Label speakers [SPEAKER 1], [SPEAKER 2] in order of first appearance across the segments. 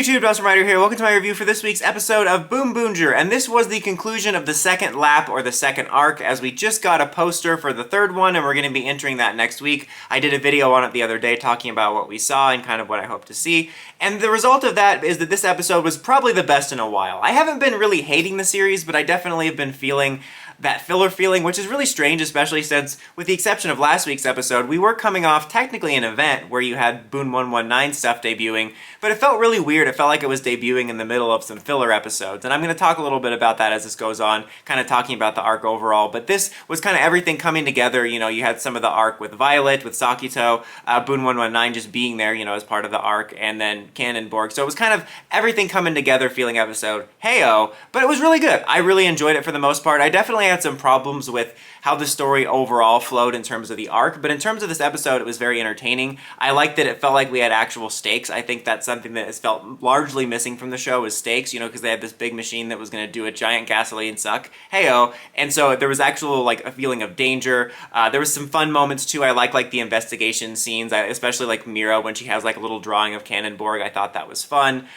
[SPEAKER 1] YouTube, Dawson Ryder here. Welcome to my review for this week's episode of BoonBoomger, and this was the conclusion of the second lap, or the second arc, as we just got a poster for the third one, and we're going to be entering that next week. I did a video on it the other day talking about what we saw and kind of what I hope to see, and the result of that is that this episode was probably the best in a while. I haven't been really hating the series, but I definitely have been feeling that filler feeling, which is really strange, especially since, with the exception of last week's episode, we were coming off technically an event where you had Boon 119 stuff debuting, but it felt really weird. It felt like it was debuting in the middle of some filler episodes, and I'm going to talk a little bit about that as this goes on, kind of talking about the arc overall, but this was kind of everything coming together. You know, you had some of the arc with Violet, with Sakito, Boon 119 just being there, you know, as part of the arc, and then Cannonborg, so it was kind of everything coming together feeling episode, hey-oh, but it was really good. I really enjoyed it for the most part. I definitely had some problems with how the story overall flowed in terms of the arc, but in terms of this episode, it was very entertaining. I liked that it felt like we had actual stakes. I think that's something that has felt largely missing from the show, is stakes, you know, because they had this big machine that was going to do a giant gasoline suck, hey-oh, and so there was actual, like, a feeling of danger. There was some fun moments, too. I like the investigation scenes, especially, like, Mira, when she has, like, a little drawing of Cannonborg. I thought that was fun.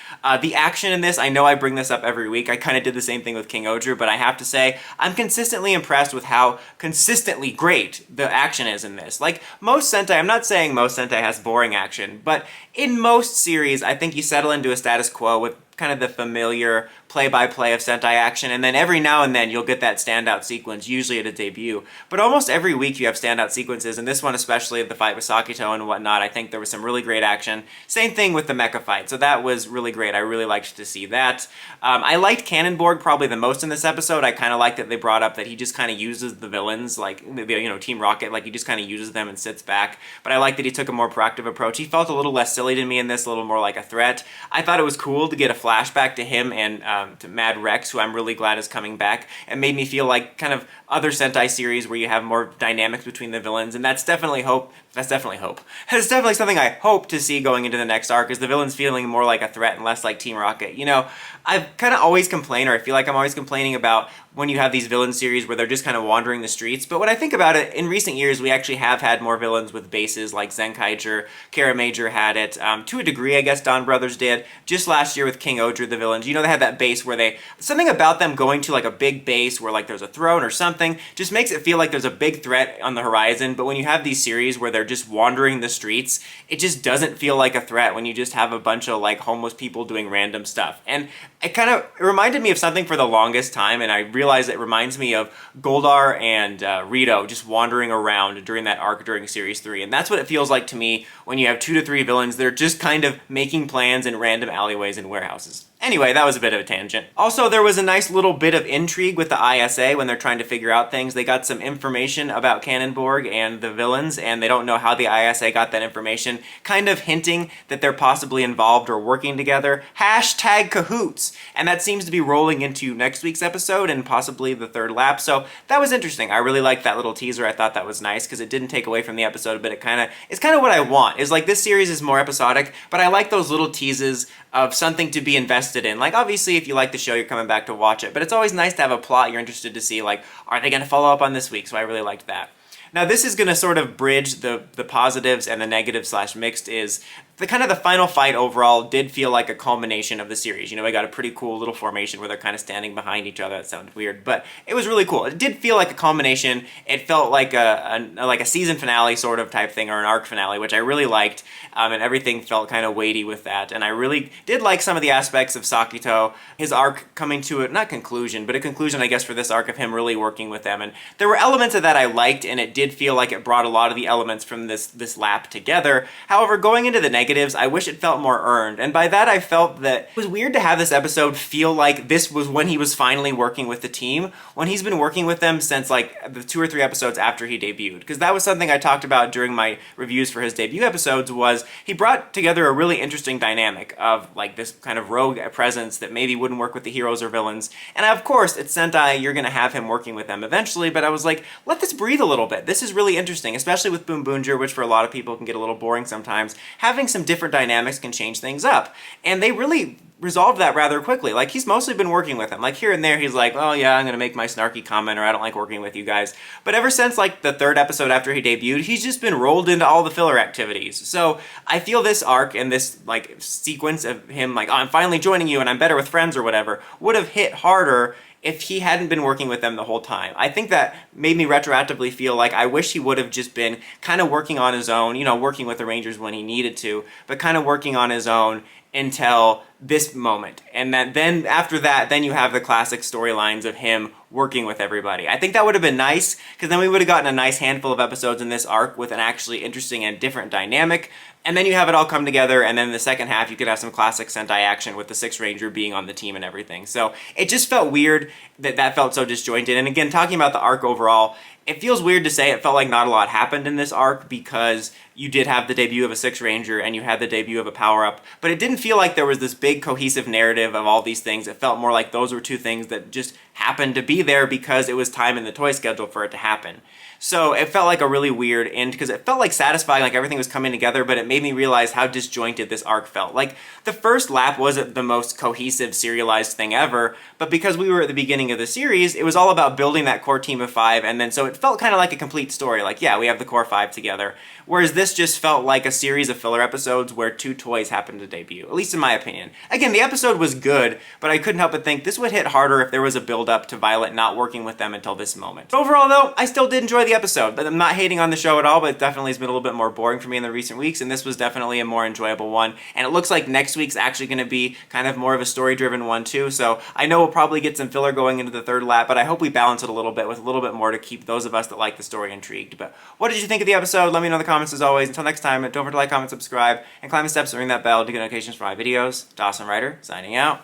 [SPEAKER 1] The action in this, I know I bring this up every week. I kind of did the same thing with King Odru, but I have to say, I'm consistently impressed with how consistently great the action is in this. Like, most Sentai, I'm not saying most Sentai has boring action, but in most series, I think you settle into a status quo with kind of the familiar play-by-play of Sentai action, and then every now and then you'll get that standout sequence, usually at a debut. But almost every week you have standout sequences, and this one especially, the fight with Sakito and whatnot, I think there was some really great action. Same thing with the mecha fight, so that was really great. I really liked to see that. I liked Cannonborg probably the most in this episode. I kind of liked that they brought up that he just kind of uses the villains, like, you know, Team Rocket, like he just kind of uses them and sits back. But I liked that he took a more proactive approach. He felt a little less silly to me in this, a little more like a threat. I thought it was cool to get a flashback to him and to Mad Rex, who I'm really glad is coming back, and made me feel like kind of other Sentai series where you have more dynamics between the villains, and that's definitely hope. That's definitely hope. It's definitely something I hope to see going into the next arc, is the villains feeling more like a threat and less like Team Rocket. You know, I've kind of always complained, or I feel like I'm always complaining about when you have these villain series where they're just kind of wandering the streets, but when I think about it, in recent years we actually have had more villains with bases, like Zenkaiger, Kara Major had it, to a degree I guess Don Brothers did, just last year with King Odru, the villains, you know, they had that base where something about them going to like a big base where like there's a throne or something, just makes it feel like there's a big threat on the horizon, but when you have these series where they're just wandering the streets, it just doesn't feel like a threat when you just have a bunch of like homeless people doing random stuff. And it reminded me of something for the longest time, and I realized it reminds me of Goldar and Rito just wandering around during that arc during Series 3, and that's what it feels like to me when you have 2 to 3 villains. They're just kind of making plans in random alleyways and warehouses. Anyway, that was a bit of a tangent. Also, there was a nice little bit of intrigue with the ISA when they're trying to figure out things. They got some information about Cannonborg and the villains, and they don't know how the ISA got that information, kind of hinting that they're possibly involved or working together. Hashtag cahoots! And that seems to be rolling into next week's episode and possibly the third lap, so that was interesting. I really liked that little teaser. I thought that was nice because it didn't take away from the episode, but it's kind of what I want. Is like, this series is more episodic, but I like those little teases of something to be invested in. Like, obviously, if you like the show, you're coming back to watch it, but it's always nice to have a plot you're interested to see, like, are they going to follow up on this week? So I really liked that. Now, this is going to sort of bridge the positives and the negatives / mixed, is the final fight overall did feel like a culmination of the series. You know, we got a pretty cool little formation where they're kind of standing behind each other. That sounded weird, but it was really cool. It did feel like a culmination. It felt like a season finale sort of type thing, or an arc finale, which I really liked, and everything felt kind of weighty with that. And I really did like some of the aspects of Sakito, his arc coming to a, not conclusion, but a conclusion, I guess, for this arc of him really working with them. And there were elements of that I liked, and it did feel like it brought a lot of the elements from this lap together. However, going into the negatives, I wish it felt more earned, and by that I felt that it was weird to have this episode feel like this was when he was finally working with the team, when he's been working with them since like the 2 or 3 episodes after he debuted, because that was something I talked about during my reviews for his debut episodes, was he brought together a really interesting dynamic of like this kind of rogue presence that maybe wouldn't work with the heroes or villains, and of course it's Sentai, you're gonna have him working with them eventually, but I was like, let this breathe a little bit. This is really interesting, especially with BoonBoomger, which for a lot of people can get a little boring sometimes. Having some different dynamics can change things up. And they really resolved that rather quickly. Like, he's mostly been working with him. Like, here and there, he's like, oh yeah, I'm gonna make my snarky comment, or I don't like working with you guys. But ever since, like, the third episode after he debuted, he's just been rolled into all the filler activities. So I feel this arc and this, like, sequence of him, like, oh, I'm finally joining you and I'm better with friends or whatever, would have hit harder if he hadn't been working with them the whole time. I think that made me retroactively feel like I wish he would have just been kind of working on his own, you know, working with the Rangers when he needed to, but kind of working on his own until this moment. And then after that, then you have the classic storylines of him working with everybody. I think that would have been nice, because then we would have gotten a nice handful of episodes in this arc with an actually interesting and different dynamic. And then you have it all come together, and then in the second half you could have some classic Sentai action with the Sixth Ranger being on the team and everything. So it just felt weird that felt so disjointed. And again, talking about the arc overall, it feels weird to say it felt like not a lot happened in this arc, because you did have the debut of a Sixth Ranger and you had the debut of a power-up, but it didn't feel like there was this big cohesive narrative of all these things. It felt more like those were two things that just happened to be there because it was time in the toy schedule for it to happen. So it felt like a really weird end, because it felt like satisfying, like everything was coming together, but it made me realize how disjointed this arc felt. Like, the first lap wasn't the most cohesive, serialized thing ever, but because we were at the beginning of the series, it was all about building that core team of 5, and then so it felt kind of like a complete story. Like, yeah, we have the core 5 together. Whereas this just felt like a series of filler episodes where 2 toys happened to debut, at least in my opinion. Again, the episode was good, but I couldn't help but think this would hit harder if there was a build-up to Violet not working with them until this moment. Overall, though, I still did enjoy the episode, but I'm not hating on the show at all, but it definitely has been a little bit more boring for me in the recent weeks, and this was definitely a more enjoyable one. And it looks like next week's actually going to be kind of more of a story-driven one, too, so I know we'll probably get some filler going into the third lap, but I hope we balance it a little bit with a little bit more to keep those of us that like the story intrigued. But what did you think of the episode? Let me know in the comments as always. Until next time, don't forget to like, comment, subscribe, and climb the steps and ring that bell to get notifications for my videos. Dawson Ryder, signing out.